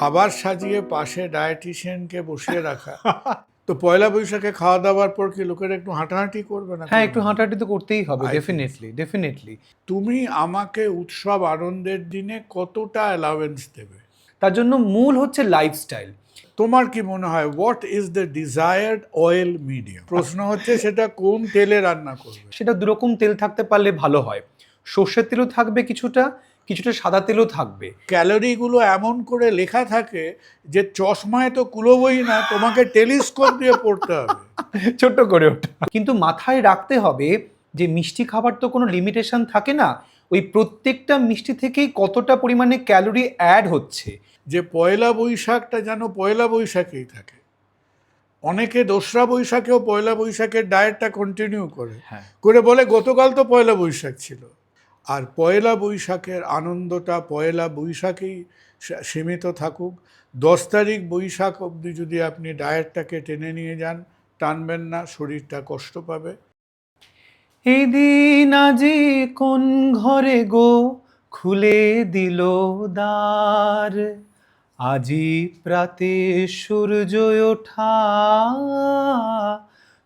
খাবার সাজিয়ে পাশে ডায়েটিশিয়ানকে বসিয়ে রাখা, তো পয়লা বৈশাখে খাওয়া দাওয়ার পর কি লোকেরা একটু হাঁটাহাঁটি করবে না? হ্যাঁ, একটু হাঁটাহাঁটি তো করতেই হবে, I think ডেফিনেটলি ডেফিনেটলি। তুমি আমাকে উৎসব আনন্দের দিনে কতটা অ্যালাউয়েন্স দেবে? তার জন্য মূল হচ্ছে লাইফস্টাইল। তোমার কি মনে হয় what is the desired oil medium? প্রশ্ন হচ্ছে সেটা কোন তেলে রান্না করবে। সেটা দুরকম তেল থাকতে পারলে ভালো হয়। সর্ষের তেলও থাকবে কিছুটা, কিছুটা সাদা তেলও থাকবে। ক্যালোরিগুলো এমন করে লেখা থাকে যে চশমায় তো কুলোবই না, তোমাকে টেলিস্কোপ দিয়ে পড়তে হবে। ছোট্ট করে ওটা কিন্তু মাথায় রাখতে হবে যে মিষ্টি খাবার তো কোনো লিমিটেশন থাকে না, ওই প্রত্যেকটা মিষ্টি থেকেই কতটা পরিমাণে ক্যালোরি অ্যাড হচ্ছে। যে পয়লা বৈশাখটা যেন পয়লা বৈশাখেই থাকে। অনেকে দোসরা বৈশাখেও পয়লা বৈশাখের ডায়েটটা কন্টিনিউ করে, হ্যাঁ। করে বলে গতকাল তো পয়লা বৈশাখ ছিল। আর পয়লা বৈশাখের আনন্দটা পয়লা বৈশাখেই সীমিত থাকুক। 10 তারিখ বৈশাখ অবধি যদি আপনি ডায়েটটাকে টেনে নিয়ে যান, টানবেন না, শরীরটা কষ্ট পাবে। এই দিন আজি কোন ঘরে গো খুলে দিল দ্বার, আজি প্রাতে সূর্য ওঠা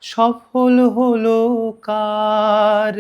সফল হলো কার।